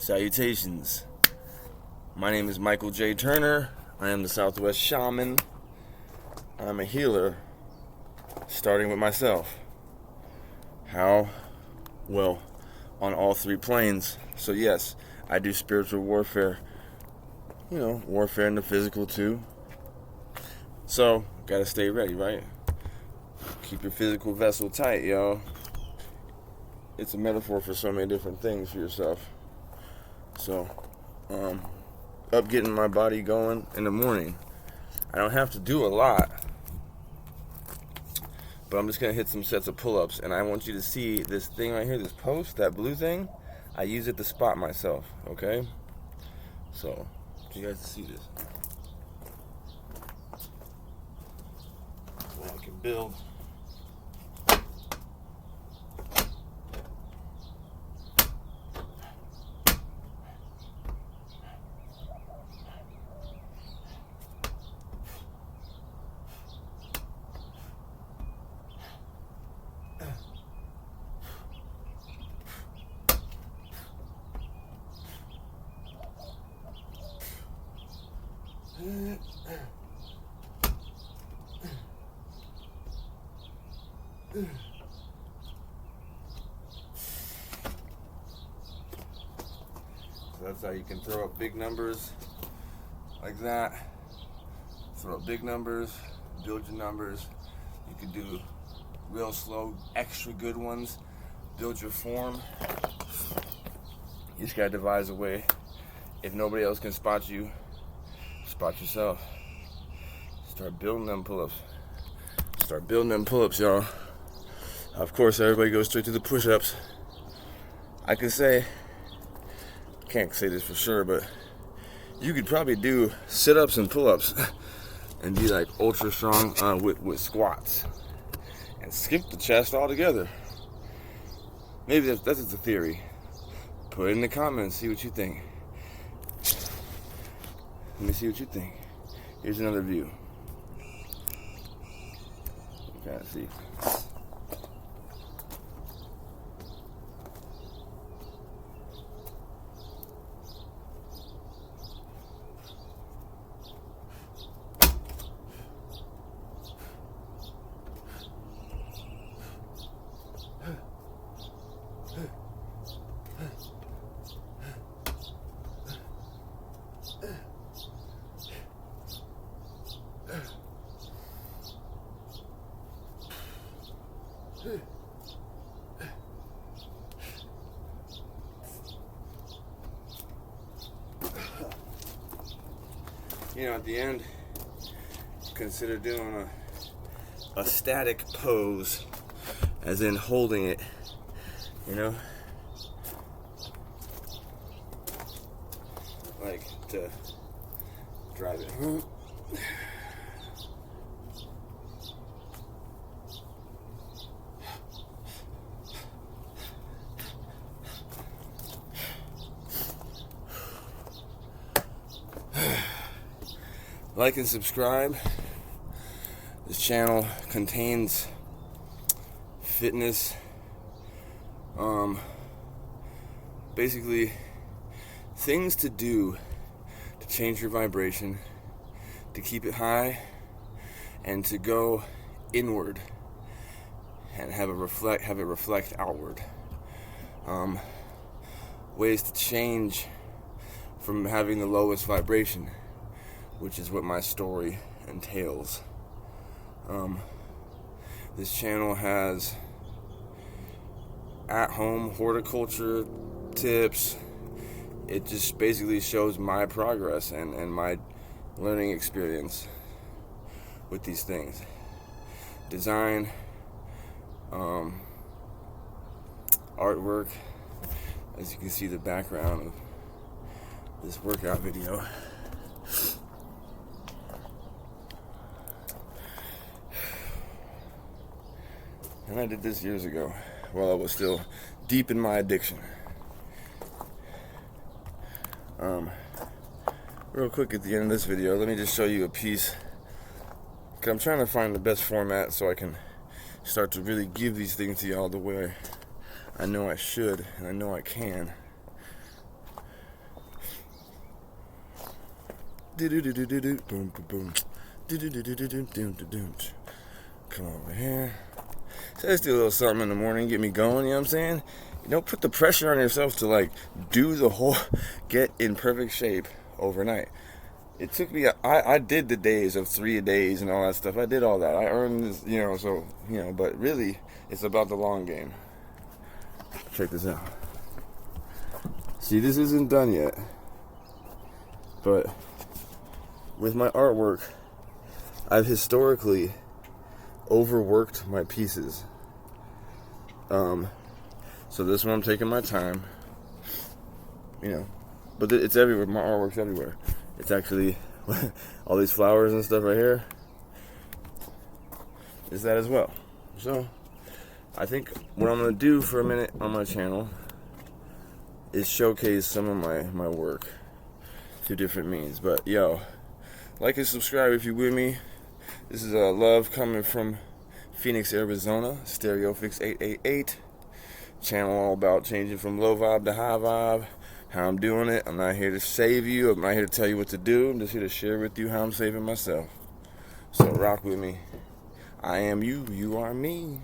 Salutations. My name is Michael J. Turner. I am the Southwest Shaman. I'm a healer, starting with myself. How? Well, on all three planes. So yes, I do spiritual warfare. Warfare in the physical too. So, gotta stay ready, right? Keep your physical vessel tight, y'all. It's a metaphor for so many different things for yourself. So, up getting my body going in the morning. I don't have to do a lot, but I'm just going to hit some sets of pull-ups, and I want you to see this thing right here, this post, that blue thing. I use it to spot myself, okay? So, you guys see this. Well, I can build. So that's how you can throw up big numbers like that. Throw up big numbers, build your numbers. You could do real slow, extra good ones. Build your form. You just gotta devise a way. If nobody else can spot you, spot yourself. Start building them pull-ups. Start building them pull-ups, y'all. Of course, everybody goes straight to the push-ups. I could say, can't say this for sure, but you could probably do sit-ups and pull-ups and be like ultra strong with squats and skip the chest altogether. Maybe that's just a theory. Put it in the comments, see what you think. Let me see what you think. Here's another view. You can't see. At the end, consider doing a static pose, as in holding it, like to drive it. Like and subscribe. This channel contains fitness, basically things to do to change your vibration, to keep it high, and to go inward and have it reflect outward. Ways to change from having the lowest vibration, which is what my story entails. This channel has at-home horticulture tips. It just basically shows my progress and my learning experience with these things. Design, artwork, as you can see the background of this workout video. And I did this years ago while I was still deep in my addiction. Real quick at the end of this video, let me just show you a piece. I'm trying to find the best format so I can start to really give these things to y'all the way I know I should and I know I can. Boom, boom, boom. Come over here. So let's do a little something in the morning, get me going, you know what I'm saying? You don't put the pressure on yourself to like do the whole, get in perfect shape overnight. It took me, I did the days of 3 days and all that stuff. I did all that. I earned this, you know, so, you know, but really it's about the long game. Check this out. See, this isn't done yet, but with my artwork, I've historically overworked my pieces. So this one I'm taking my time, you know, but it's everywhere. My artwork's everywhere. It's actually all these flowers and stuff right here is that as well. So I think what I'm gonna do for a minute on my channel is showcase some of my work through different means. But yo, like and subscribe if you're with me. This is love coming from Phoenix, Arizona, StereoPHX 888. Channel all about changing from low vibe to high vibe. How I'm doing it. I'm not here to save you. I'm not here to tell you what to do. I'm just here to share with you how I'm saving myself. So rock with me. I am you. You are me.